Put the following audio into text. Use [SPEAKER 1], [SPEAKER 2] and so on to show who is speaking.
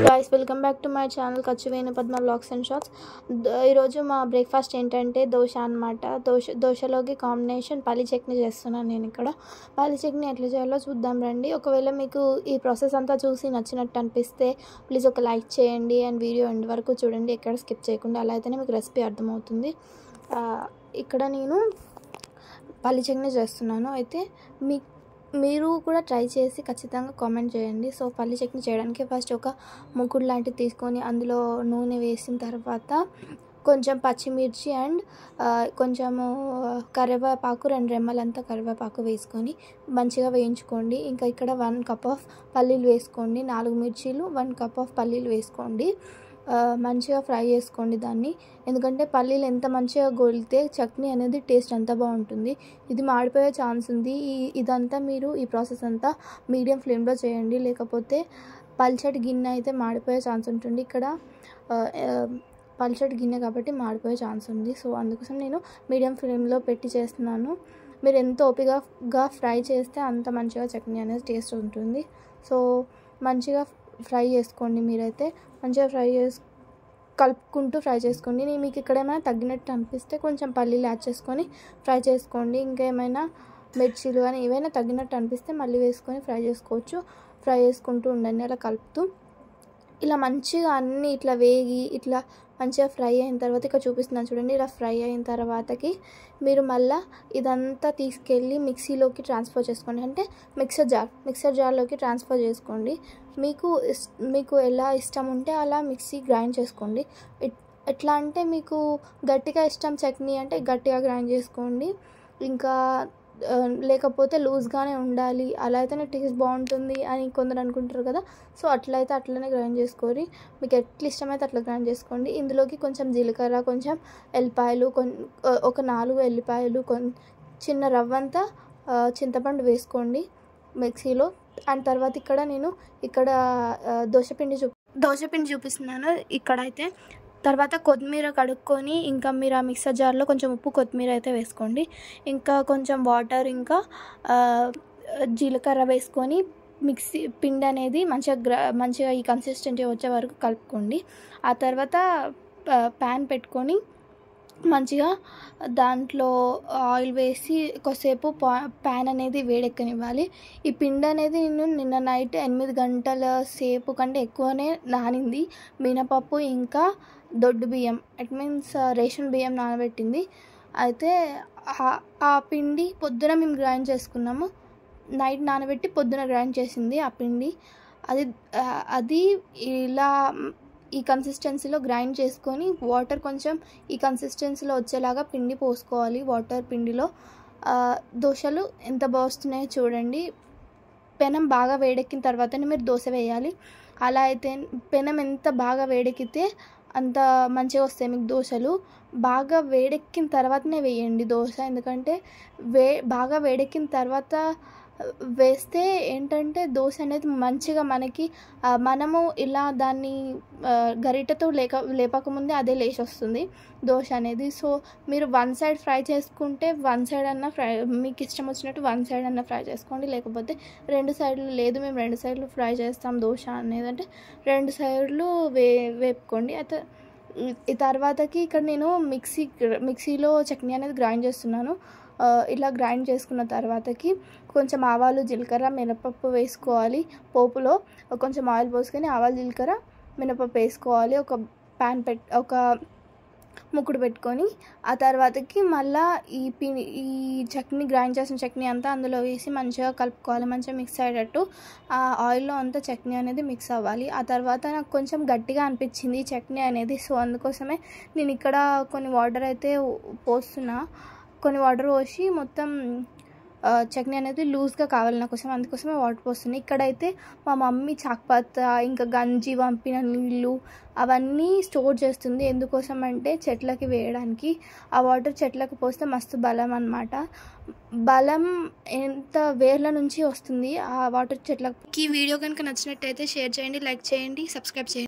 [SPEAKER 1] Guys welcome back to my channel Kachchuveni Padma vlogs and shorts. ఈరోజు మా breakfast ఏంటంటే దోశ అన్నమాట. దోశలోకి కాంబినేషన్ పల్లి చట్నీ చేస్తున్నాను నేను. ఇక్కడ పల్లి చట్నీ ఎట్లా చేయాలో చూద్దాం రండి. ఒకవేళ మీకు ఈ ప్రాసెస్ అంతా చూసి నచ్చినట్టు అనిపిస్తే ప్లీజ్ ఒక లైక్ చేయండి అండ్ వీడియో ఎండ్ వరకు చూడండి, ఎక్కడ స్కిప్ చేయకుండా. అలా అయితేనే మీకు రెసిపీ అర్థమవుతుంది. ఇక్కడ నేను పల్లి చట్నీ చేస్తున్నాను. అయితే మీరు కూడా ట్రై చేసి ఖచ్చితంగా కామెంట్ చేయండి. సో పల్లి చట్నీ చేయడానికి ఫస్ట్ ఒక ముకుడు లాంటిది తీసుకొని అందులో నూనె వేసిన తర్వాత కొంచెం పచ్చిమిర్చి అండ్ కొంచెము కరివేపాకు, 2 రెమ్మలంతా కరివేపాకు వేసుకొని మంచిగా వేయించుకోండి. ఇంకా ఇక్కడ 1 కప్ ఆఫ్ పల్లీలు వేసుకోండి, 4 మిర్చీలు, 1 కప్ ఆఫ్ పల్లీలు వేసుకోండి. మంచిగా ఫ్రై చేసుకోండి దాన్ని, ఎందుకంటే పల్లీలు ఎంత మంచిగా గోలితే చట్నీ అనేది టేస్ట్ అంతా బాగుంటుంది. ఇది మాడిపోయే ఛాన్స్ ఉంది. ఇదంతా మీరు ఈ ప్రాసెస్ అంతా మీడియం ఫ్లేమ్లో చేయండి, లేకపోతే పల్చటి గిన్నె అయితే మాడిపోయే ఛాన్స్ ఉంటుంది. ఇక్కడ పల్చటి గిన్నె కాబట్టి మాడిపోయే ఛాన్స్ ఉంది. సో అందుకోసం నేను మీడియం ఫ్లేమ్లో పెట్టి చేస్తున్నాను. మీరు ఎంత ఓపికగా ఫ్రై చేస్తే అంత మంచిగా చట్నీ అనేది టేస్ట్ ఉంటుంది. సో మంచిగా ఫ్రై చేసుకోండి. మీరైతే మంచిగా కలుపుకుంటూ ఫ్రై చేసుకోండి. మీకు ఇక్కడ ఏమైనా తగ్గినట్టు అనిపిస్తే కొంచెం పల్లీలు యాడ్ చేసుకొని ఫ్రై చేసుకోండి. ఇంకా ఏమైనా మిర్చీలు కానీ ఏవైనా తగ్గినట్టు అనిపిస్తే మళ్ళీ వేసుకొని ఫ్రై చేసుకోవచ్చు. ఫ్రై చేసుకుంటూ ఉండండి అలా కలుపుతూ. ఇలా మంచిగా అన్నీ ఇట్లా వేగి ఇట్లా మంచిగా ఫ్రై అయిన తర్వాత ఇక్కడ చూపిస్తున్నాను చూడండి. ఇలా ఫ్రై అయిన తర్వాతకి మీరు మళ్ళీ ఇదంతా తీసుకెళ్ళి మిక్సీలోకి ట్రాన్స్ఫర్ చేసుకోండి. అంటే మిక్సర్ జార్లోకి ట్రాన్స్ఫర్ చేసుకోండి. మీకు ఎలా ఇష్టం ఉంటే అలా మిక్సీ గ్రైండ్ చేసుకోండి. ఎట్లా అంటే మీకు గట్టిగా ఇష్టం చట్నీ అంటే గట్టిగా గ్రైండ్ చేసుకోండి. ఇంకా లేకపోతే లూజ్గానే ఉండాలి, అలా అయితేనే టేస్ట్ బాగుంటుంది అని కొందరు అనుకుంటారు కదా. సో అట్లయితే అట్లనే గ్రైండ్ చేసుకోండి. మీకు ఎట్లా ఇష్టమైతే అట్లా గ్రైండ్ చేసుకోండి. ఇందులోకి కొంచెం జీలకర్ర, కొంచెం ఎల్లిపాయలు, ఒక 4 ఎల్లిపాయలు, చిన్న రవ్వంతా చింతపండు వేసుకోండి మిక్సీలో. అండ్ తర్వాత ఇక్కడ నేను దోశపిండి చూపిస్తున్నాను. ఇక్కడైతే తర్వాత కొత్తిమీర కడుక్కొని ఇంకా మీరు ఆ మిక్సర్ జార్లో కొంచెం ఉప్పు, కొత్తిమీర అయితే వేసుకోండి. ఇంకా కొంచెం వాటర్, ఇంకా జీలకర్ర వేసుకొని మిక్సీ పిండి అనేది మంచిగా ఈ కన్సిస్టెన్సీ వచ్చే వరకు కలుపుకోండి. ఆ తర్వాత ప్యాన్ పెట్టుకొని మంచిగా దాంట్లో ఆయిల్ వేసి కొద్దిసేపు ప్యాన్ అనేది వేడెక్కనివ్వాలి. ఈ పిండి అనేది నేను నిన్న నైట్ 8 గంటల సేపు కంటే ఎక్కువనే నానింది. మినపప్పు ఇంకా దొడ్డు బియ్యం, ఇట్ మీన్స్ రేషన్ బియ్యం నానబెట్టింది. అయితే ఆ పిండి పొద్దున మేము గ్రైండ్ చేసుకున్నాము. నైట్ నానబెట్టి పొద్దున గ్రైండ్ చేసింది ఆ పిండి. అది ఇలా ఈ కన్సిస్టెన్సీలో గ్రైండ్ చేసుకొని వాటర్ కొంచెం ఈ కన్సిస్టెన్సీలో వచ్చేలాగా పిండి పోసుకోవాలి. వాటర్ పిండిలో దోశలు ఎంత బాగుస్తున్నాయో చూడండి. పెనం బాగా వేడెక్కిన తర్వాతనే మీరు దోశ వేయాలి. అలా అయితే పెనం ఎంత బాగా వేడెక్కితే అంత మంచిగా వస్తాయి మీకు దోశలు. బాగా వేడెక్కిన తర్వాతనే వేయండి దోశ, ఎందుకంటే బాగా వేడెక్కిన తర్వాత వేస్తే ఏంటంటే దోశ అనేది మంచిగా మనము ఇలా దాన్ని గరిటెతో లేపకముందే అదే లేచి వస్తుంది దోశ అనేది. సో మీరు 1 సైడ్ ఫ్రై చేసుకుంటే 1 సైడ్ అన్న మీకు ఇష్టం వచ్చినట్టు 1 సైడ్ అన్న ఫ్రై చేసుకోండి. లేకపోతే 2 సైడ్లు లేదు మేము 2 సైడ్లు ఫ్రై చేస్తాం దోశ అనేది అంటే 2 సైడ్లు వేపుకోండి. అయితే ఈ తర్వాతకి ఇక్కడ నేను మిక్సీలో చట్నీ అనేది గ్రైండ్ చేస్తున్నాను. ఇలా గ్రైండ్ చేసుకున్న తర్వాతకి కొంచెం ఆవాలు, జీలకర్ర, మినపప్పు వేసుకోవాలి. పోపులో కొంచెం ఆయిల్ పోసుకొని ఆవాలు, జీలకర్ర, మినపప్పు వేసుకోవాలి. ఒక ముకుడు పెట్టుకొని ఆ తర్వాతకి మళ్ళీ ఈ చట్నీ గ్రైండ్ చేసిన చట్నీ అంతా అందులో వేసి మంచిగా కలుపుకోవాలి. మంచిగా మిక్స్ అయ్యేటట్టు ఆ ఆయిల్లో అంతా చట్నీ అనేది మిక్స్ అవ్వాలి. ఆ తర్వాత నాకు కొంచెం గట్టిగా అనిపించింది ఈ చట్నీ అనేది. సో అందుకోసమే నేను ఇక్కడ కొన్ని వాటర్ అయితే పోస్తున్నా. కొన్ని వాటర్ పోసి మొత్తం చట్నీ అనేది లూజ్గా కావాలి నా కోసం, అందుకోసమే వాటర్ పోస్తున్నాయి. ఇక్కడైతే మా మమ్మీ చాక్పత్త ఇంకా గంజి పంపిన నీళ్ళు అవన్నీ స్టోర్ చేస్తుంది. ఎందుకోసం అంటే చెట్లకి వేయడానికి. ఆ వాటర్ చెట్లకు పోస్తే మస్తు బలం అన్నమాట. బలం ఎంత వేర్ల నుంచి వస్తుంది ఆ వాటర్ చెట్లకు. ఈ వీడియో కనుక నచ్చినట్టయితే షేర్ చేయండి, లైక్ చేయండి, సబ్స్క్రైబ్ చేయండి.